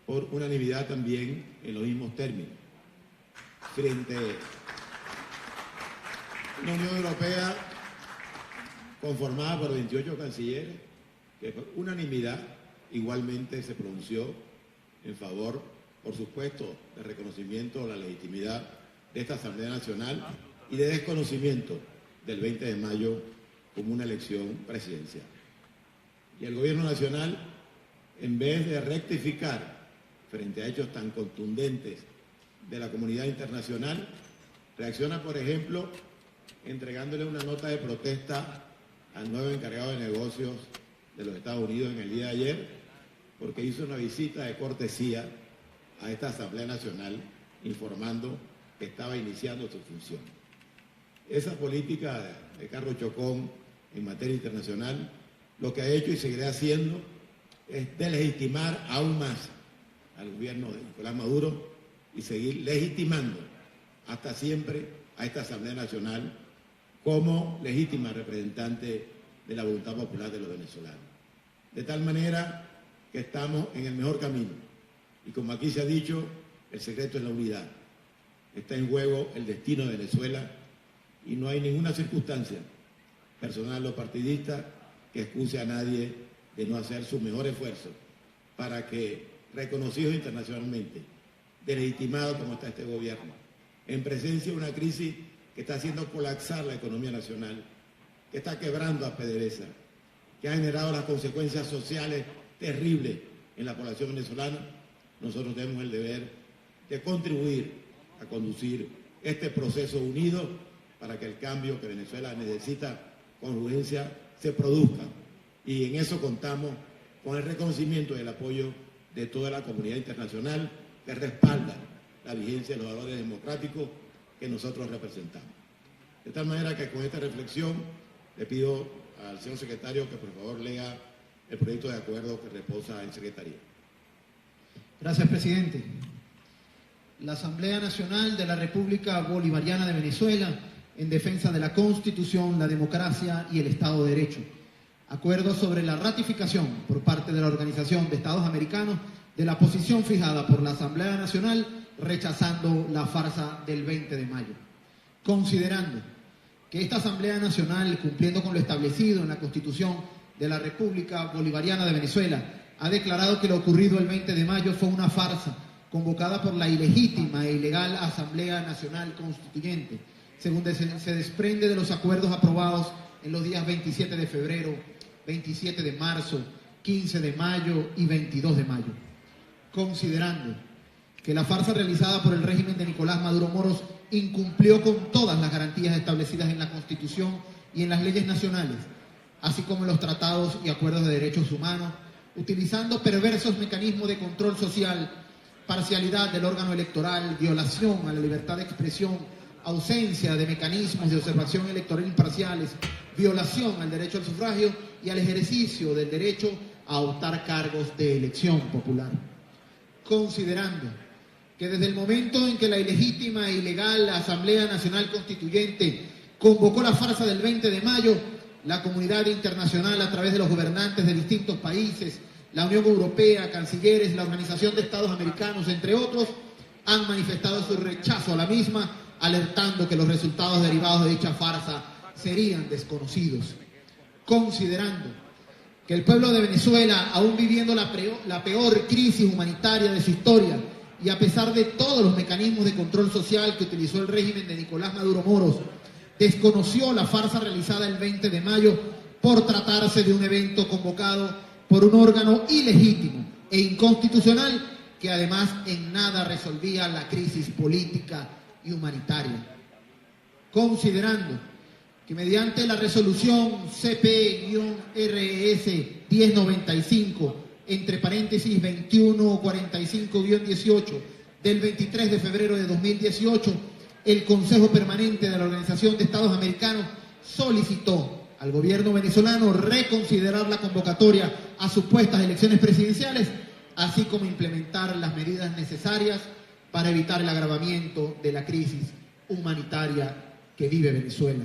por unanimidad también en los mismos términos. Frente a la Unión Europea conformada por 28 cancilleres, que por unanimidad igualmente se pronunció en favor, por supuesto, del reconocimiento de la legitimidad de esta Asamblea Nacional y de desconocimiento del 20 de mayo como una elección presidencial. Y el Gobierno Nacional, en vez de rectificar frente a hechos tan contundentes de la comunidad internacional, reacciona, por ejemplo, entregándole una nota de protesta al nuevo encargado de negocios de los Estados Unidos en el día de ayer, porque hizo una visita de cortesía a esta Asamblea Nacional informando que estaba iniciando su función. Esa política de Carlos Chocón en materia internacional lo que ha hecho y seguirá haciendo es delegitimar aún más al gobierno de Nicolás Maduro y seguir legitimando hasta siempre a esta Asamblea Nacional como legítima representante de la voluntad popular de los venezolanos. De tal manera que estamos en el mejor camino. Y como aquí se ha dicho, el secreto es la unidad. Está en juego el destino de Venezuela y no hay ninguna circunstancia, personal o partidista, que excuse a nadie de no hacer su mejor esfuerzo para que, reconocidos internacionalmente, delegitimado como está este gobierno, en presencia de una crisis que está haciendo colapsar la economía nacional, que está quebrando a PDVSA, que ha generado las consecuencias sociales terribles en la población venezolana, nosotros tenemos el deber de contribuir a conducir este proceso unido para que el cambio que Venezuela necesita con urgencia se produzca. Y en eso contamos con el reconocimiento y el apoyo de toda la comunidad internacional que respalda la vigencia de los valores democráticos que nosotros representamos. De tal manera que con esta reflexión le pido al señor secretario que por favor lea el proyecto de acuerdo que reposa en Secretaría. Gracias, presidente. La Asamblea Nacional de la República Bolivariana de Venezuela en defensa de la Constitución, la democracia y el Estado de Derecho. Acuerdo sobre la ratificación por parte de la Organización de Estados Americanos de la posición fijada por la Asamblea Nacional rechazando la farsa del 20 de mayo. Considerando que esta Asamblea Nacional, cumpliendo con lo establecido en la Constitución de la República Bolivariana de Venezuela, ha declarado que lo ocurrido el 20 de mayo fue una farsa convocada por la ilegítima e ilegal Asamblea Nacional Constituyente, según se desprende de los acuerdos aprobados en los días 27 de febrero, 27 de marzo, 15 de mayo y 22 de mayo. Considerando que la farsa realizada por el régimen de Nicolás Maduro Moros incumplió con todas las garantías establecidas en la Constitución y en las leyes nacionales, así como en los tratados y acuerdos de derechos humanos, utilizando perversos mecanismos de control social, parcialidad del órgano electoral, violación a la libertad de expresión, ausencia de mecanismos de observación electoral imparciales, violación al derecho al sufragio y al ejercicio del derecho a optar cargos de elección popular. Considerando que desde el momento en que la ilegítima e ilegal Asamblea Nacional Constituyente convocó la farsa del 20 de mayo, la comunidad internacional, a través de los gobernantes de distintos países, la Unión Europea, cancilleres, la Organización de Estados Americanos, entre otros, han manifestado su rechazo a la misma, alertando que los resultados derivados de dicha farsa serían desconocidos. Considerando que el pueblo de Venezuela, aún viviendo la peor crisis humanitaria de su historia, y a pesar de todos los mecanismos de control social que utilizó el régimen de Nicolás Maduro Moros, desconoció la farsa realizada el 20 de mayo por tratarse de un evento convocado por un órgano ilegítimo e inconstitucional que además en nada resolvía la crisis política y humanitaria. Considerando que mediante la resolución CP-RS 1095, entre paréntesis 2145-18 del 23 de febrero de 2018, el Consejo Permanente de la Organización de Estados Americanos solicitó al gobierno venezolano reconsiderar la convocatoria a supuestas elecciones presidenciales, así como implementar las medidas necesarias para evitar el agravamiento de la crisis humanitaria que vive Venezuela.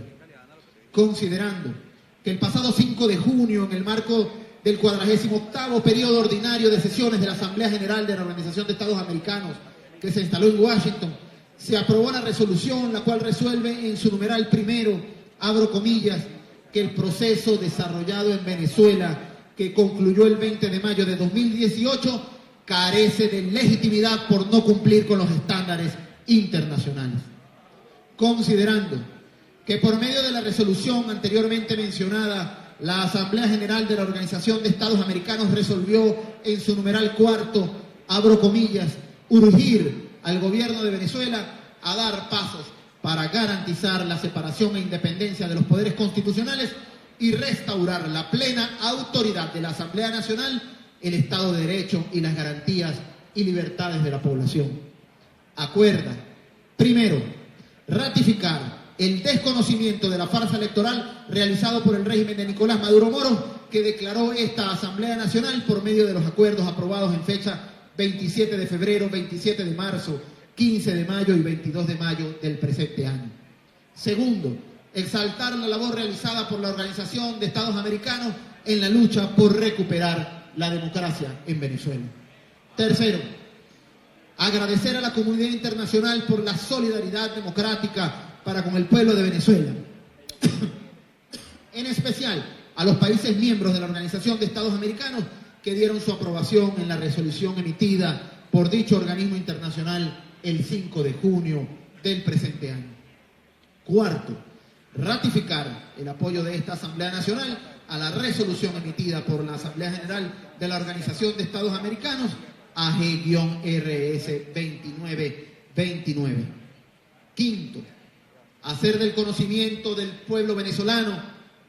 Considerando que el pasado 5 de junio, en el marco del 48º periodo ordinario de sesiones de la Asamblea General de la Organización de Estados Americanos, que se instaló en Washington, se aprobó la resolución, la cual resuelve en su numeral primero, abro comillas, que el proceso desarrollado en Venezuela, que concluyó el 20 de mayo de 2018, carece de legitimidad por no cumplir con los estándares internacionales. Considerando que por medio de la resolución anteriormente mencionada, la Asamblea General de la Organización de Estados Americanos resolvió en su numeral cuarto, abro comillas, urgir al gobierno de Venezuela a dar pasos para garantizar la separación e independencia de los poderes constitucionales y restaurar la plena autoridad de la Asamblea Nacional, el Estado de Derecho y las garantías y libertades de la población. Acuerda, primero, ratificar el desconocimiento de la farsa electoral realizado por el régimen de Nicolás Maduro Moros, que declaró esta Asamblea Nacional por medio de los acuerdos aprobados en fecha 27 de febrero, 27 de marzo, 15 de mayo y 22 de mayo del presente año. Segundo, exaltar la labor realizada por la Organización de Estados Americanos en la lucha por recuperar la democracia en Venezuela. Tercero, agradecer a la comunidad internacional por la solidaridad democrática para con el pueblo de Venezuela, en especial a los países miembros de la Organización de Estados Americanos que dieron su aprobación en la resolución emitida por dicho organismo internacional el 5 de junio del presente año. Cuarto, ratificar el apoyo de esta Asamblea Nacional a la resolución emitida por la Asamblea General de la Organización de Estados Americanos AG-RS 2929. Quinto, hacer del conocimiento del pueblo venezolano,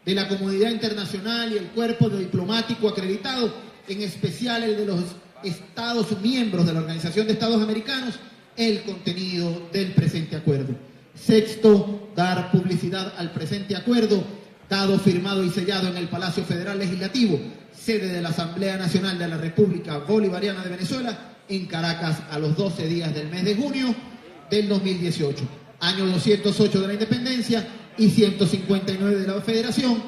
de la comunidad internacional y el cuerpo diplomático acreditado, en especial el de los Estados miembros de la Organización de Estados Americanos, el contenido del presente acuerdo. Sexto, dar publicidad al presente acuerdo, dado, firmado y sellado en el Palacio Federal Legislativo, sede de la Asamblea Nacional de la República Bolivariana de Venezuela, en Caracas, a los 12 días del mes de junio del 2018. Año 208 de la independencia y 159 de la federación.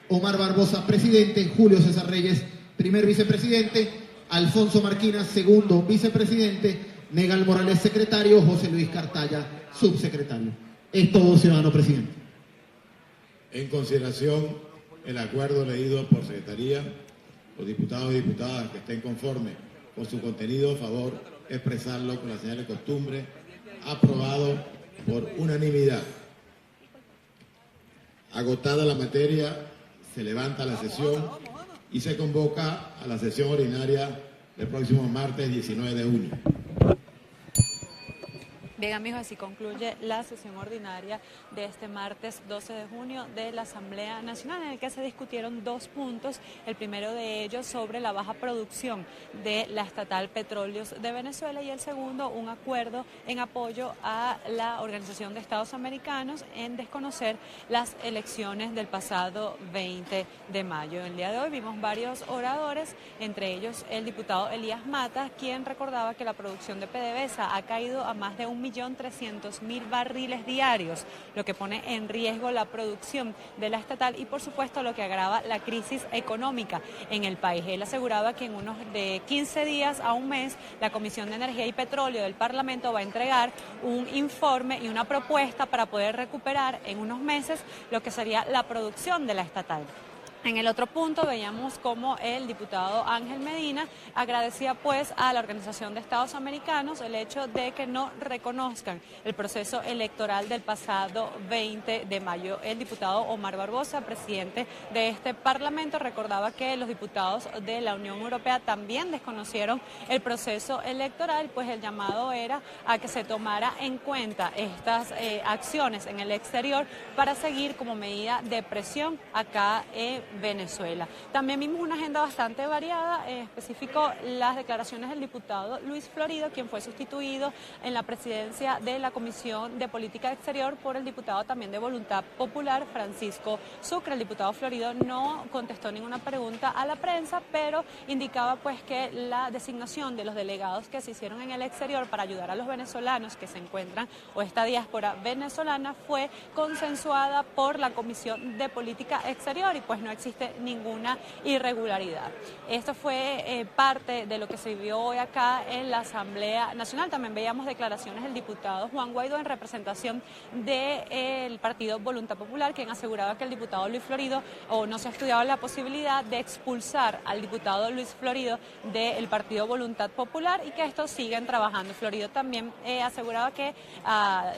Omar Barbosa, presidente. Julio César Reyes, primer vicepresidente. Alfonso Marquina, segundo vicepresidente. Negal Morales, secretario. José Luis Cartaya, subsecretario. Es todo, ciudadano presidente. En consideración el acuerdo leído por Secretaría, los diputados y diputadas que estén conformes con su contenido, a favor, expresarlo con la señal de costumbre, aprobado por unanimidad. Agotada la materia, se levanta la sesión y se convoca a la sesión ordinaria del próximo martes 19 de junio. Bien, amigos, así concluye la sesión ordinaria de este martes 12 de junio de la Asamblea Nacional, en el que se discutieron 2 puntos. El primero de ellos sobre la baja producción de la estatal Petróleos de Venezuela y el segundo, un acuerdo en apoyo a la Organización de Estados Americanos en desconocer las elecciones del pasado 20 de mayo. El día de hoy vimos varios oradores, entre ellos el diputado Elías Matas, quien recordaba que la producción de PDVSA ha caído a más de 1.300.000 barriles diarios, lo que pone en riesgo la producción de la estatal y, por supuesto, lo que agrava la crisis económica en el país. Él aseguraba que en unos de 15 días a un mes la Comisión de Energía y Petróleo del Parlamento va a entregar un informe y una propuesta para poder recuperar en unos meses lo que sería la producción de la estatal. En el otro punto veíamos cómo el diputado Ángel Medina agradecía pues a la Organización de Estados Americanos el hecho de que no reconozcan el proceso electoral del pasado 20 de mayo. El diputado Omar Barbosa, presidente de este Parlamento, recordaba que los diputados de la Unión Europea también desconocieron el proceso electoral, pues el llamado era a que se tomara en cuenta estas acciones en el exterior para seguir como medida de presión acá en Venezuela. También vimos una agenda bastante variada, en específico las declaraciones del diputado Luis Florido, quien fue sustituido en la presidencia de la Comisión de Política Exterior por el diputado también de Voluntad Popular, Francisco Sucre. El diputado Florido no contestó ninguna pregunta a la prensa, pero indicaba pues que la designación de los delegados que se hicieron en el exterior para ayudar a los venezolanos que se encuentran o esta diáspora venezolana fue consensuada por la Comisión de Política Exterior y pues no existe ninguna irregularidad. Esto fue parte de lo que se vio hoy acá en la Asamblea Nacional. También veíamos declaraciones del diputado Juan Guaidó en representación del partido Voluntad Popular, quien aseguraba que el diputado Luis Florido o no se ha estudiado la posibilidad de expulsar al diputado Luis Florido del partido Voluntad Popular y que estos siguen trabajando. Florido también aseguraba que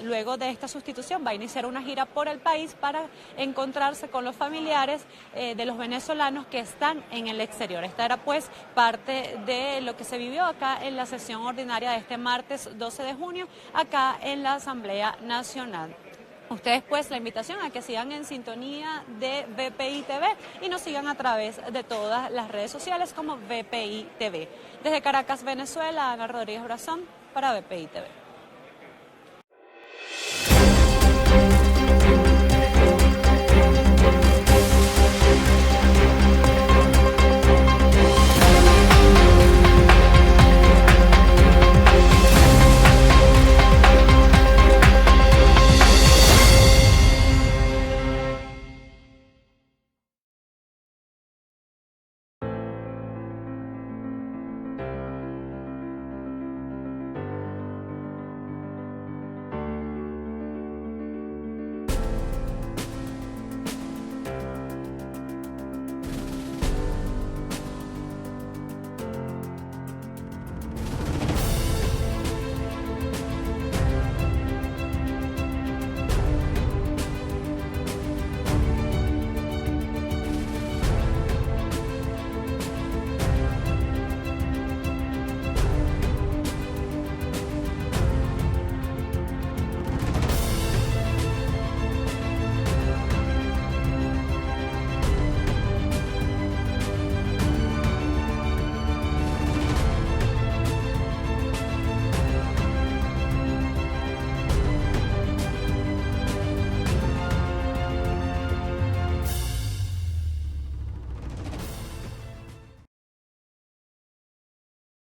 luego de esta sustitución va a iniciar una gira por el país para encontrarse con los familiares de los venezolanos que están en el exterior. Esta era pues parte de lo que se vivió acá en la sesión ordinaria de este martes 12 de junio, acá en la Asamblea Nacional. Ustedes pues la invitación a que sigan en sintonía de BPI TV y nos sigan a través de todas las redes sociales como BPI TV. Desde Caracas, Venezuela, Ana Rodríguez Brazón para BPI TV.